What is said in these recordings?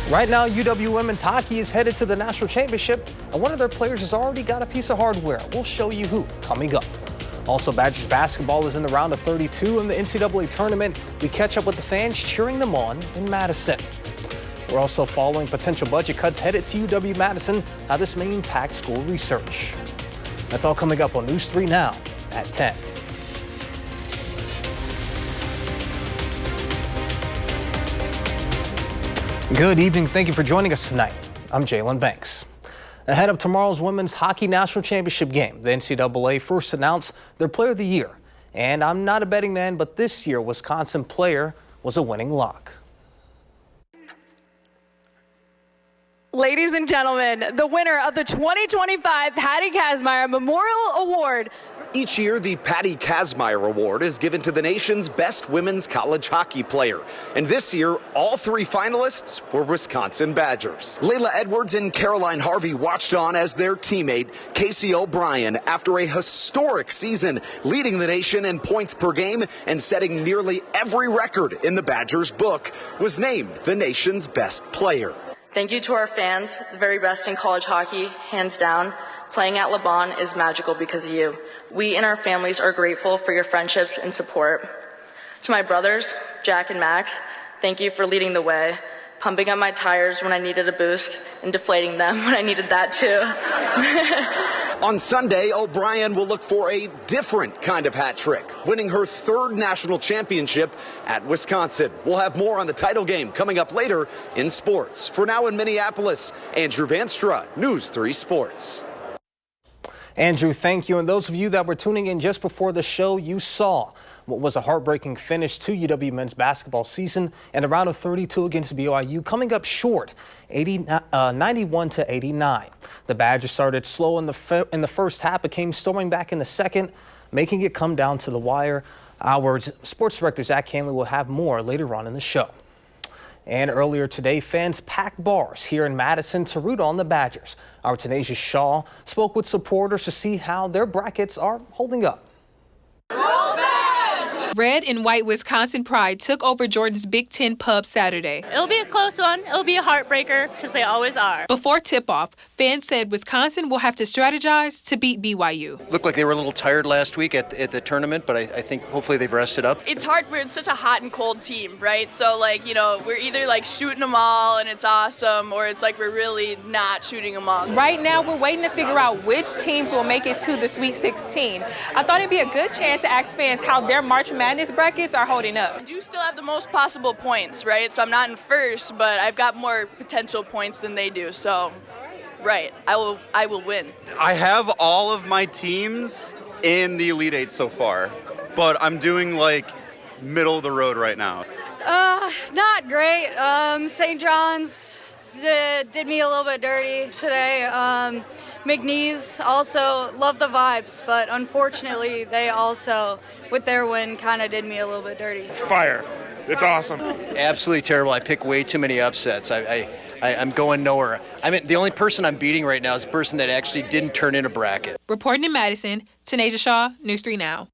Right now, UW women's hockey is headed to the national championship, and one of their players has already got a piece of hardware. We'll show you who coming up. Also, Badgers basketball is in the round of 32 in the NCAA tournament. We catch up with the fans cheering them on in Madison. We're also following potential budget cuts headed to UW-Madison, how this may impact school research. That's all coming up on News 3 Now at 10. Good evening. Thank you for joining us tonight. I'm Jalen Banks. Ahead of tomorrow's Women's Hockey National Championship game, the NCAA first announced their Player of the Year. And I'm not a betting man, but this year, Wisconsin player was a winning lock. Ladies and gentlemen, the winner of the 2025 Patty Kazmaier Memorial Award. Each year, the Patty Kazmaier Award is given to the nation's best women's college hockey player. And this year, all three finalists were Wisconsin Badgers. Layla Edwards and Caroline Harvey watched on as their teammate, Casey O'Brien, after a historic season, leading the nation in points per game and setting nearly every record in the Badgers book, was named the nation's best player. Thank you to our fans, the very best in college hockey, hands down. Playing at LeBron is magical because of you. We and our families are grateful for your friendships and support. To my brothers, Jack and Max, thank you for leading the way, pumping up my tires when I needed a boost, and deflating them when I needed that too. On Sunday, O'Brien will look for a different kind of hat trick, winning her third national championship at Wisconsin. We'll have more on the title game coming up later in sports. For now in Minneapolis, Andrew Banstra, News 3 Sports. Andrew, thank you. And those of you that were tuning in just before the show, you saw what was a heartbreaking finish to UW men's basketball season and a round of 32 against BYU, coming up short, 91-89. The Badgers started slow in the first half, but came storming back in the second, making it come down to the wire. Our sports director, Zach Hanley, will have more later on in the show. And earlier today, fans packed bars here in Madison to root on the Badgers. Our Tanisha Shaw spoke with supporters to see how their brackets are holding up. Red and white Wisconsin pride took over Jordan's Big Ten pub Saturday. It'll be a close one. It'll be a heartbreaker, because they always are. Before tip-off, fans said Wisconsin will have to strategize to beat BYU. Looked like they were a little tired last week at the tournament, but I think hopefully they've rested up. It's hard. We're such a hot and cold team, right? So, we're either, shooting them all and it's awesome, or it's we're really not shooting them all. Right now, we're waiting to figure out which teams will make it to the Sweet 16. I thought it'd be a good chance to ask fans how their March Madness brackets are holding up. I do still have the most possible points, right? So I'm not in first, but I've got more potential points than they do. So, right, I will win. I have all of my teams in the Elite Eight so far, but I'm doing middle of the road right now. Not great. St. John's did me a little bit dirty today. McNeese also love the vibes, but unfortunately they also, with their win, kind of did me a little bit dirty. Fire. It's awesome. Absolutely terrible. I pick way too many upsets. I'm going nowhere. I mean, the only person I'm beating right now is the person that actually didn't turn in a bracket. Reporting in Madison, Tanisha Shaw, News 3 Now.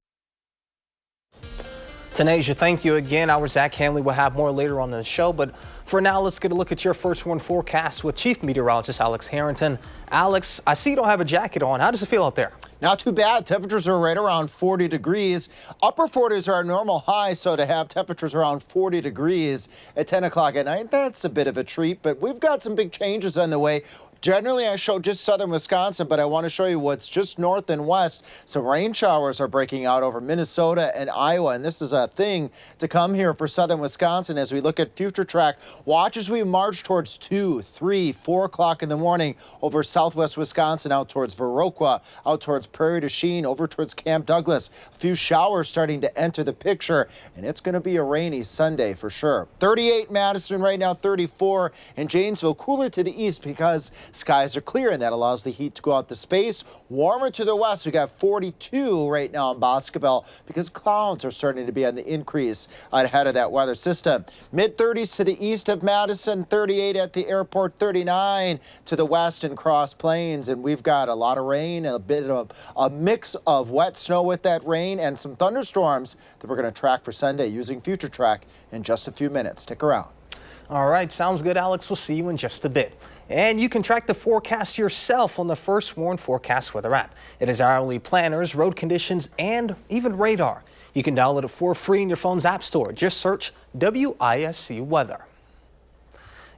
Tanisha, thank you again. Our Zach Hanley will have more later on in the show, but for now, let's get a look at your first one forecast with Chief Meteorologist Alex Harrington. Alex, I see you don't have a jacket on. How does it feel out there? Not too bad. Temperatures are right around 40 degrees. Upper 40s are our normal high, so to have temperatures around 40 degrees at 10 o'clock at night, that's a bit of a treat, but we've got some big changes on the way. Generally, I show just southern Wisconsin, but I want to show you what's just north and west. Some rain showers are breaking out over Minnesota and Iowa, and this is a thing to come here for southern Wisconsin as we look at future track. Watch as we march towards 2, 3, 4 o'clock in the morning over southwest Wisconsin, out towards Viroqua, out towards Prairie du Chien, over towards Camp Douglas. A few showers starting to enter the picture, and it's going to be a rainy Sunday for sure. 38 Madison right now, 34 in Janesville. Cooler to the east because skies are clear, and that allows the heat to go out to space. Warmer to the west. We got 42 right now in Boscobel because clouds are starting to be on the increase ahead of that weather system. Mid-30s to the east of Madison, 38 at the airport, 39 to the west in Cross Plains, and we've got a lot of rain, a bit of a mix of wet snow with that rain, and some thunderstorms that we're going to track for Sunday using Future Track in just a few minutes. Stick around. All right, sounds good, Alex. We'll see you in just a bit. And you can track the forecast yourself on the First Warn Forecast Weather app. It has hourly planners, road conditions, and even radar. You can download it for free in your phone's app store. Just search WISC Weather.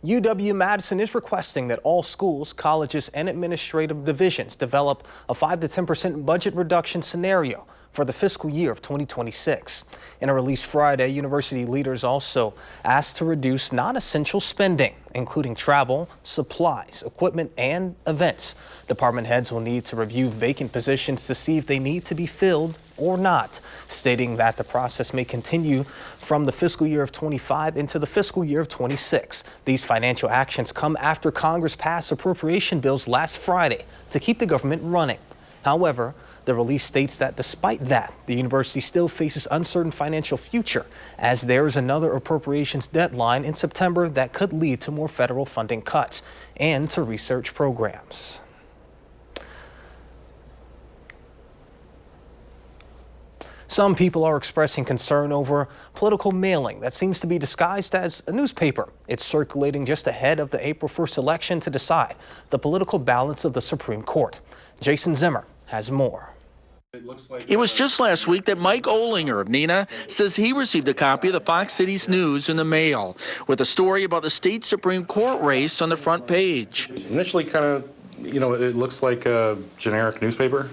UW-Madison is requesting that all schools, colleges, and administrative divisions develop a 5 to 10% budget reduction scenario for the fiscal year of 2026. In a release Friday, university leaders also asked to reduce non-essential spending, including travel, supplies, equipment, and events. Department heads will need to review vacant positions to see if they need to be filled or not, stating that the process may continue from the fiscal year of 25 into the fiscal year of 26. These financial actions come after Congress passed appropriation bills last Friday to keep the government running. However, the release states that despite that, the university still faces uncertain financial future, as there is another appropriations deadline in September that could lead to more federal funding cuts and to research programs. Some people are expressing concern over political mailing that seems to be disguised as a newspaper. It's circulating just ahead of the April 1st election to decide the political balance of the Supreme Court. Jason Zimmer has more. It was just last week that Mike Olinger of Neenah says he received a copy of the Fox Cities News in the mail with a story about the state Supreme Court race on the front page. Initially, kind of, it looks like a generic newspaper.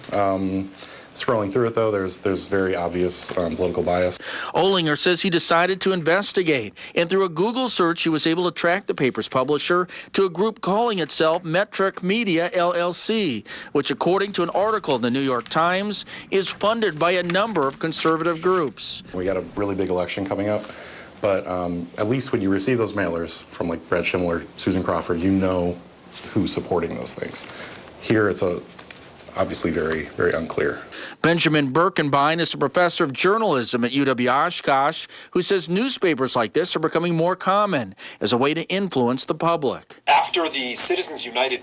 Scrolling through it, though, there's very obvious political bias. Olinger says he decided to investigate, and through a Google search, he was able to track the paper's publisher to a group calling itself Metric Media, LLC, which, according to an article in the New York Times, is funded by a number of conservative groups. We got a really big election coming up, but at least when you receive those mailers from like Brad Schindler, Susan Crawford, you know who's supporting those things. Here, it's obviously very, very unclear. Benjamin Birkenbein is a professor of journalism at UW-Oshkosh who says newspapers like this are becoming more common as a way to influence the public. After the Citizens United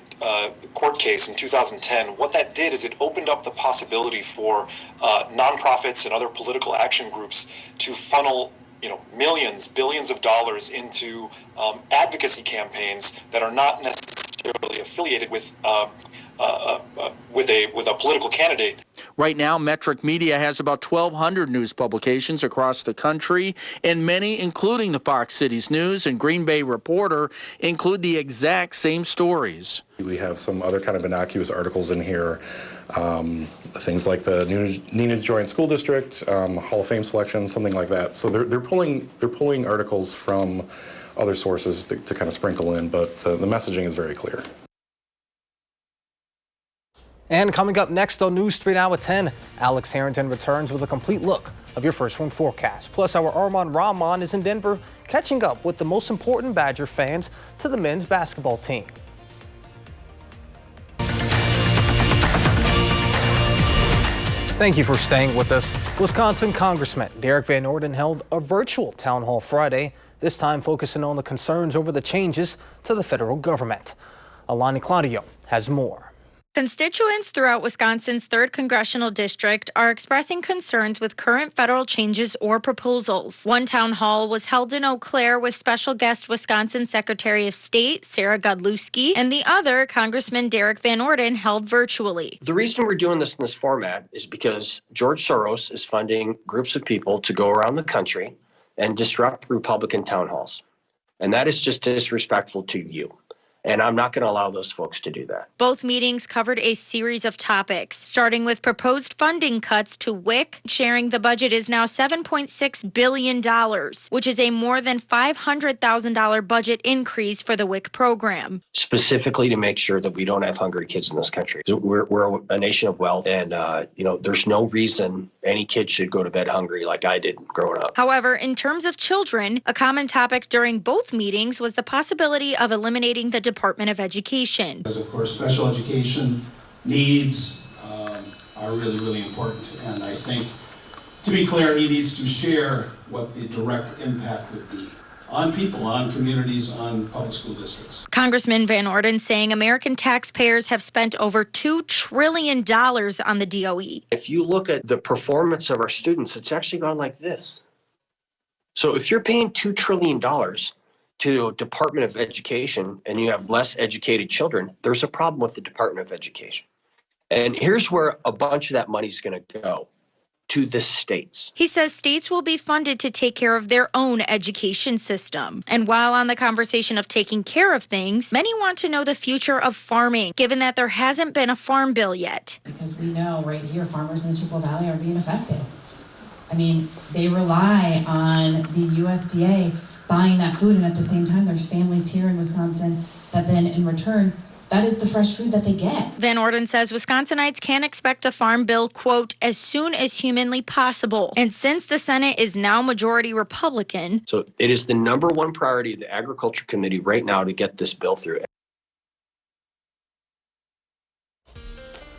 court case in 2010, what that did is it opened up the possibility for nonprofits and other political action groups to funnel millions, billions of dollars into advocacy campaigns that are not necessarily affiliated with a political candidate. Right now, Metric Media has about 1,200 news publications across the country, and many, including the Fox Cities News and Green Bay Reporter, include the exact same stories. We have some other kind of innocuous articles in here, things like the Neenah Joint School District, Hall of Fame selection, something like that. So they're pulling articles from other sources to kind of sprinkle in, but the messaging is very clear. And coming up next on News 3 Now at 10, Alex Harrington returns with a complete look of your First Warn forecast. Plus, our Armand Rahman is in Denver catching up with the most important Badger fans to the men's basketball team. Thank you for staying with us. Wisconsin Congressman Derek Van Orden held a virtual town hall Friday, this time focusing on the concerns over the changes to the federal government. Alani Claudio has more. Constituents throughout Wisconsin's 3rd Congressional District are expressing concerns with current federal changes or proposals. One town hall was held in Eau Claire with special guest Wisconsin Secretary of State Sarah Godlewski, and the other, Congressman Derek Van Orden, held virtually. The reason we're doing this in this format is because George Soros is funding groups of people to go around the country and disrupt Republican town halls. And that is just disrespectful to you. And I'm not going to allow those folks to do that. Both meetings covered a series of topics, starting with proposed funding cuts to WIC. Sharing the budget is now $7.6 billion, which is a more than $500,000 budget increase for the WIC program. Specifically to make sure that we don't have hungry kids in this country. We're a nation of wealth, and there's no reason any kid should go to bed hungry like I did growing up. However, in terms of children, a common topic during both meetings was the possibility of eliminating the Department of Education. Because of course, special education needs are really, really important. And I think, to be clear, he needs to share what the direct impact would be on people, on communities, on public school districts. Congressman Van Orden saying American taxpayers have spent over $2 trillion on the DOE. If you look at the performance of our students, it's actually gone like this. So if you're paying $2 trillion, to Department of Education and you have less educated children, there's a problem with the Department of Education. And here's where a bunch of that money is going to go, to the states. He says states will be funded to take care of their own education system. And while on the conversation of taking care of things, many want to know the future of farming, given that there hasn't been a farm bill yet. Because we know right here, farmers in the Chippewa Valley are being affected. I mean, they rely on the USDA buying that food, and at the same time, there's families here in Wisconsin that then in return, that is the fresh food that they get. Van Orden says Wisconsinites can expect a farm bill, quote, as soon as humanly possible. And since the Senate is now majority Republican. So it is the #1 priority of the Agriculture Committee right now to get this bill through.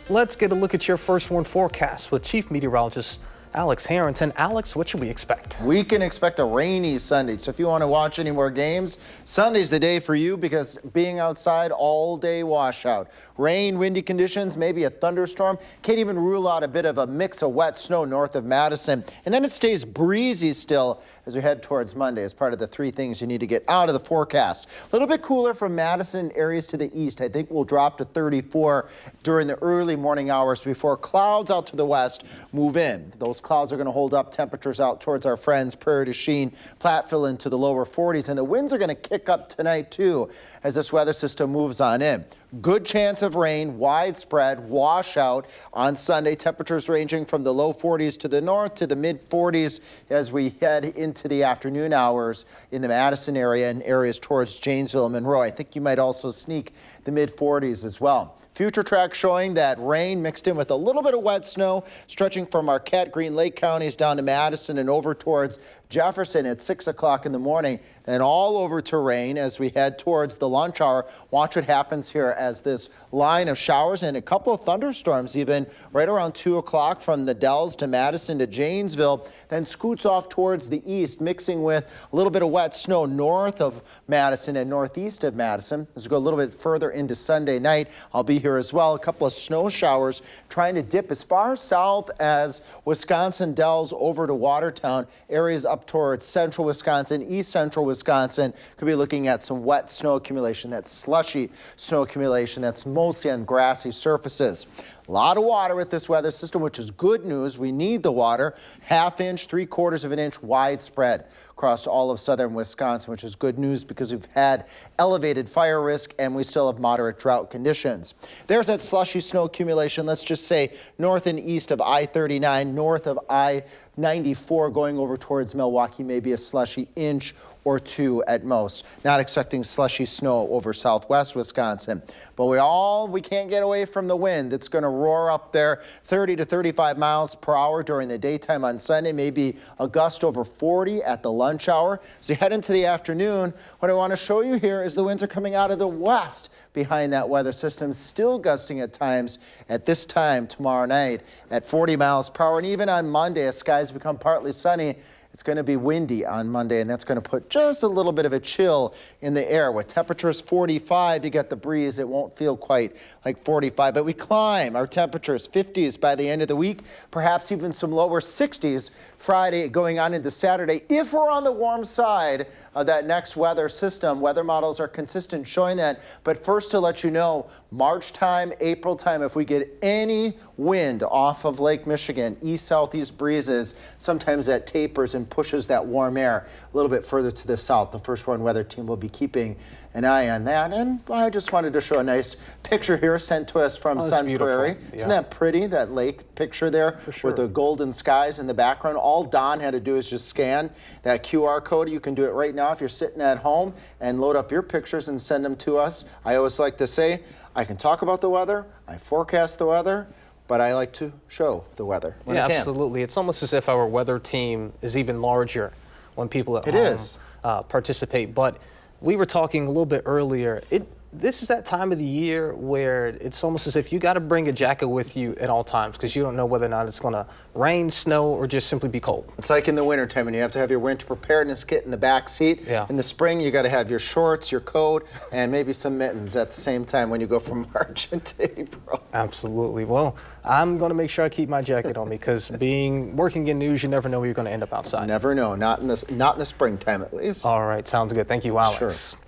Let's get a look at your first warn forecast with Chief Meteorologist Alex Harrington. Alex, what should we expect? We can expect a rainy Sunday. So if you want to watch any more games, Sunday's the day for you because being outside all day washout. Rain, windy conditions, maybe a thunderstorm. Can't even rule out a bit of a mix of wet snow north of Madison. And then it stays breezy still as we head towards Monday as part of the 3 things you need to get out of the forecast. A little bit cooler from Madison areas to the east. I think we'll drop to 34 during the early morning hours before clouds out to the west move in. Those clouds are going to hold up temperatures out towards our friends Prairie du Chien, Platteville into the lower 40s, and the winds are going to kick up tonight too as this weather system moves on in. Good chance of rain, widespread washout on Sunday. Temperatures ranging from the low 40s to the north to the mid 40s as we head into the afternoon hours in the Madison area and areas towards Janesville and Monroe. I think you might also sneak the mid 40s as well. Future track showing that rain mixed in with a little bit of wet snow stretching from Marquette, Green Lake counties down to Madison and over towards Jefferson at 6 o'clock in the morning. Then all over to rain as we head towards the lunch hour. Watch what happens here as this line of showers and a couple of thunderstorms even right around 2 o'clock from the Dells to Madison to Janesville, then scoots off towards the east, mixing with a little bit of wet snow north of Madison and northeast of Madison. As we go a little bit further into Sunday night, I'll be here as well. A couple of snow showers trying to dip as far south as Wisconsin Dells over to Watertown, areas up towards central Wisconsin, east central Wisconsin. Could be looking at some wet snow accumulation, that slushy snow accumulation that's mostly on grassy surfaces. A lot of water with this weather system, which is good news. We need the water. 1/2 inch, 3/4 of an inch widespread across all of southern Wisconsin, which is good news because we've had elevated fire risk and we still have moderate drought conditions. There's that slushy snow accumulation, let's just say north and east of I-39, north of I-94 going over towards Milwaukee, maybe a slushy inch or 2 at most. Not expecting slushy snow over southwest Wisconsin. But we can't get away from the wind. It's going to roar up there 30 to 35 miles per hour during the daytime on Sunday, maybe a gust over 40 at the lunch hour. So you head into the afternoon. What I want to show you here is the winds are coming out of the west behind that weather system, still gusting at times at this time tomorrow night at 40 miles per hour. And even on Monday, as skies become partly sunny, it's going to be windy on Monday, and that's going to put just a little bit of a chill in the air. With temperatures 45, you get the breeze. It won't feel quite like 45, but we climb our temperatures 50s by the end of the week, perhaps even some lower 60s Friday going on into Saturday. If we're on the warm side of that next weather system, weather models are consistent showing that. But first to let you know, March time, April time, if we get any wind off of Lake Michigan, east-southeast breezes, sometimes that tapers and pushes that warm air a little bit further to the south. The First Warn Weather Team will be keeping an eye on that. And I just wanted to show a nice picture here sent to us from Sun Prairie. Yeah. Isn't that pretty, that lake picture there with the golden skies in the background? All Don had to do is just scan that QR code. You can do it right now if you're sitting at home and load up your pictures and send them to us. I always like to say, I can talk about the weather, I forecast the weather, but I like to show the weather when I can. Absolutely. It's almost as if our weather team is even larger when people at home participate. But we were talking a little bit earlier. this is that time of the year where it's almost as if you got to bring a jacket with you at all times because you don't know whether or not it's going to rain, snow, or just simply be cold. It's like in the wintertime when you have to have your winter preparedness kit in the back seat. Yeah. In the spring, you got to have your shorts, your coat, and maybe some mittens at the same time when you go from March into April. Absolutely. Well, I'm going to make sure I keep my jacket on me because working in news, you never know where you're going to end up outside. Never know. Not in the springtime, at least. All right. Sounds good. Thank you, Alex. Sure.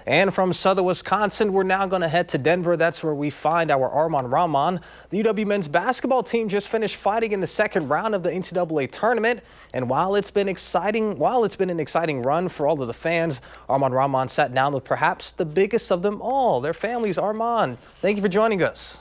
And from southern Wisconsin, we're now going to head to Denver. That's where we find our Armand Rahman. The UW men's basketball team just finished fighting in the second round of the NCAA tournament. And while it's been an exciting run for all of the fans, Armand Rahman sat down with perhaps the biggest of them all, their families. Armand, thank you for joining us.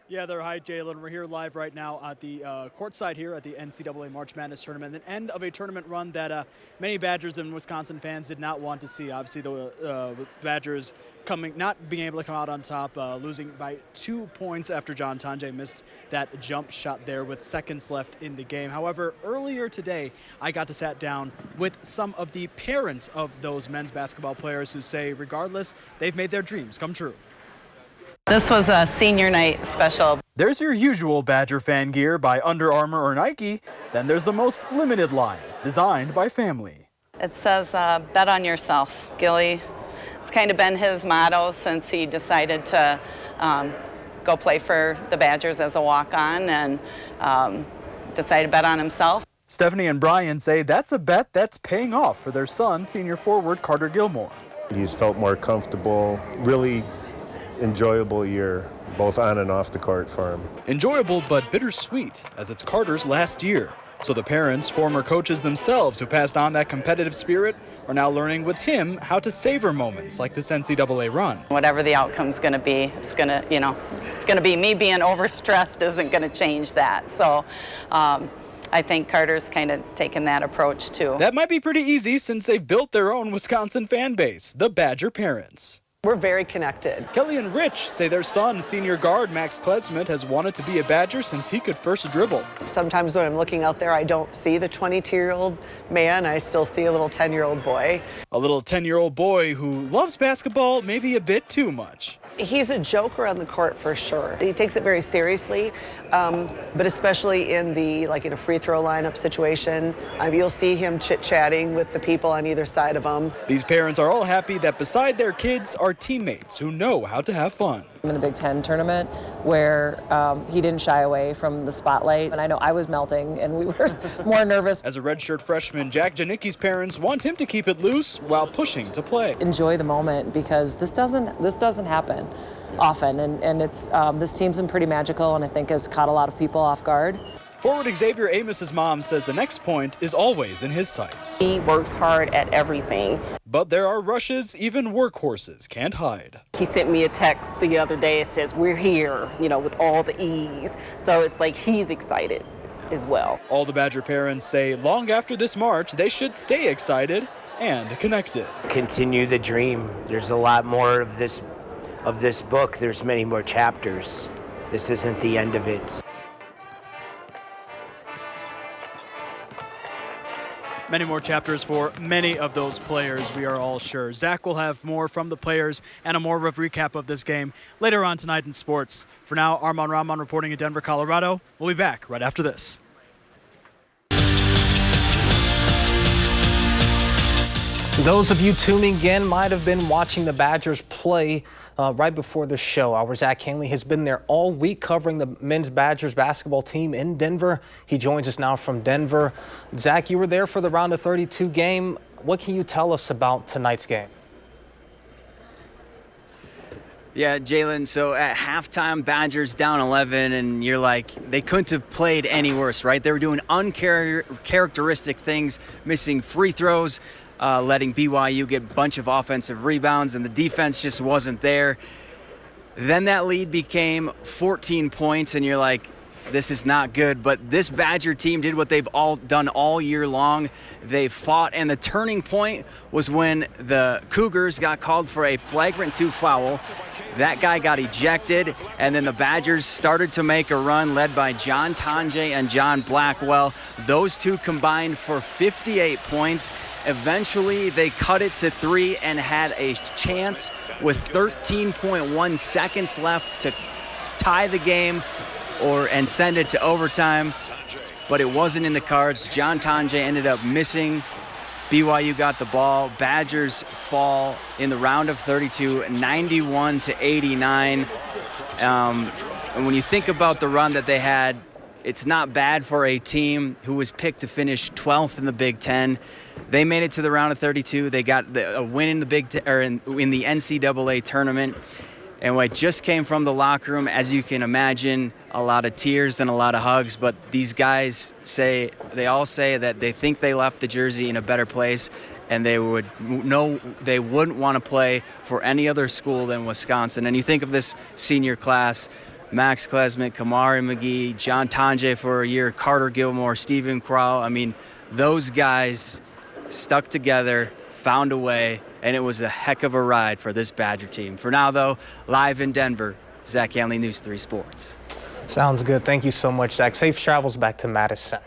Yeah, there. Hi, Jalen. We're here live right now at the courtside here at the NCAA March Madness tournament, an end of a tournament run that many Badgers and Wisconsin fans did not want to see. Obviously, the Badgers not being able to come out on top, losing by 2 points after John Tonje missed that jump shot there with seconds left in the game. However, earlier today, I got to sit down with some of the parents of those men's basketball players who say, regardless, they've made their dreams come true. This was a senior night special. There's your usual Badger fan gear by Under Armour or Nike. Then there's the most limited line, designed by family. It says, bet on yourself. Gilly, it's kind of been his motto since he decided to go play for the Badgers as a walk-on and decided to bet on himself. Stephanie and Brian say that's a bet that's paying off for their son, senior forward Carter Gilmore. He's felt more comfortable, really enjoyable year, both on and off the court for him. Enjoyable but bittersweet, as it's Carter's last year. So the parents, former coaches themselves who passed on that competitive spirit, are now learning with him how to savor moments like this NCAA run. Whatever the outcome's going to be, it's going to be me being overstressed isn't going to change that. So I think Carter's kind of taken that approach too. That might be pretty easy since they've built their own Wisconsin fan base, the Badger parents. We're very connected. Kelly and Rich say their son, senior guard Max Klesmet, has wanted to be a Badger since he could first dribble. Sometimes when I'm looking out there, I don't see the 22-year-old man. I still see a little 10-year-old boy. A little 10-year-old boy who loves basketball maybe a bit too much. He's a joker on the court for sure. He takes it very seriously, but especially in a free throw lineup situation, you'll see him chit-chatting with the people on either side of him. These parents are all happy that beside their kids are teammates who know how to have fun. In the Big Ten tournament where he didn't shy away from the spotlight, and I know I was melting and we were more nervous. As a redshirt freshman, Jack Janicki's parents want him to keep it loose while pushing to play. Enjoy the moment because this doesn't happen often, and it's this team's been pretty magical and I think has caught a lot of people off guard. Forward Xavier Amos's mom says the next point is always in his sights. He works hard at everything. But there are rushes even workhorses can't hide. He sent me a text the other day. It says, we're here, with all the E's. So it's like he's excited as well. All the Badger parents say long after this March, they should stay excited and connected. Continue the dream. There's a lot more of this book. There's many more chapters. This isn't the end of it. Many more chapters for many of those players, we are all sure. Zach will have more from the players and a more of a recap of this game later on tonight in sports. For now, Armand Rahman reporting in Denver, Colorado. We'll be back right after this. Those of you tuning in might have been watching the Badgers play right before the show. Our Zach Hanley has been there all week covering the men's Badgers basketball team in Denver. He joins us now from Denver. Zach, you were there for the round of 32 game. What can you tell us about tonight's game? Yeah, Jalen, so at halftime, Badgers down 11, and you're like, they couldn't have played any worse, right? They were doing uncharacteristic things, missing free throws, letting BYU get a bunch of offensive rebounds, and the defense just wasn't there. Then that lead became 14 points, and you're like, this is not good. But this Badger team did what they've all done all year long. They fought, and the turning point was when the Cougars got called for a flagrant 2 foul. That guy got ejected, and then the Badgers started to make a run led by John Tonje and John Blackwell. Those two combined for 58 points. Eventually, they cut it to 3 and had a chance with 13.1 seconds left to tie the game and send it to overtime, but it wasn't in the cards. John Tonje ended up missing. BYU got the ball. Badgers fall in the round of 32, 91-89. And when you think about the run that they had, it's not bad for a team who was picked to finish 12th in the Big Ten. They made it to the round of 32. They got a win in the in the NCAA tournament. And what just came from the locker room, as you can imagine, a lot of tears and a lot of hugs. But these guys they all say that they think they left the jersey in a better place, and they wouldn't want to play for any other school than Wisconsin. And you think of this senior class: Max Klesmit, Kamari McGee, John Tonje for a year, Carter Gilmore, Stephen Crowell. I mean, those guys stuck together, found a way, and it was a heck of a ride for this Badger team. For now, though, live in Denver, Zach Hanley, News 3 Sports. Sounds good. Thank you so much, Zach. Safe travels back to Madison.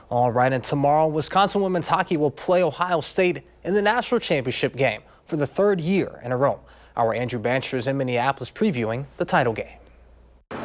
All right, and tomorrow, Wisconsin women's hockey will play Ohio State in the national championship game for the 3rd year in a row. Our Andrew Bancher is in Minneapolis previewing the title game.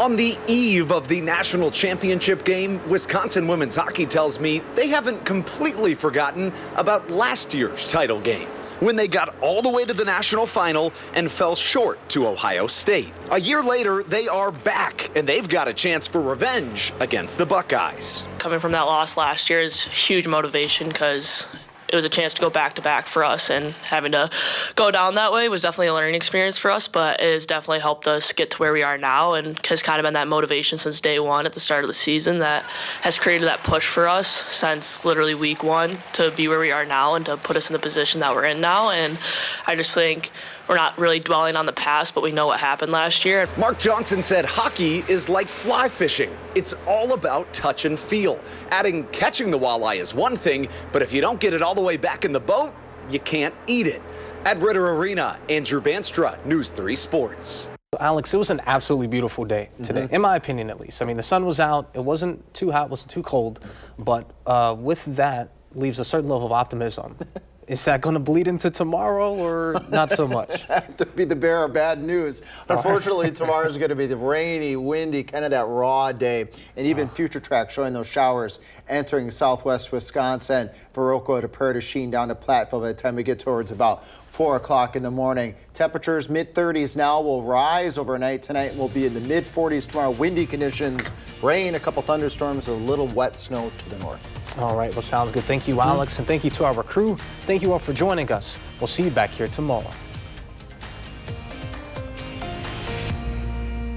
On the eve of the national championship game, Wisconsin women's hockey tells me they haven't completely forgotten about last year's title game, when they got all the way to the national final and fell short to Ohio State. A year later, they are back, and they've got a chance for revenge against the Buckeyes. Coming from that loss last year is huge motivation because it was a chance to go back-to-back for us, and having to go down that way was definitely a learning experience for us, but it has definitely helped us get to where we are now and has kind of been that motivation since day one at the start of the season that has created that push for us since literally week 1 to be where we are now and to put us in the position that we're in now. And I just think we're not really dwelling on the past, but we know what happened last year. Mark Johnson said hockey is like fly fishing. It's all about touch and feel. Adding catching the walleye is one thing, but if you don't get it all the way back in the boat, you can't eat it. At Ritter Arena, Andrew Banstra, News 3 Sports. Alex, it was an absolutely beautiful day today, in my opinion at least. I mean, the sun was out. It wasn't too hot, wasn't too cold, but with that leaves a certain level of optimism. Is that going to bleed into tomorrow or not so much? I have to be the bearer of bad news. Unfortunately, tomorrow is going to be the rainy, windy, kind of that raw day. And even future tracks showing those showers entering southwest Wisconsin. Viroqua to Prairie du Chien down to Platteville by the time we get towards about 4 o'clock in the morning. Temperatures mid-30s now, will rise overnight tonight and will be in the mid-40s tomorrow. Windy conditions, rain, a couple thunderstorms, a little wet snow to the north. All right, well, sounds good. Thank you, Alex, and thank you to our crew. Thank you all for joining us. We'll see you back here tomorrow.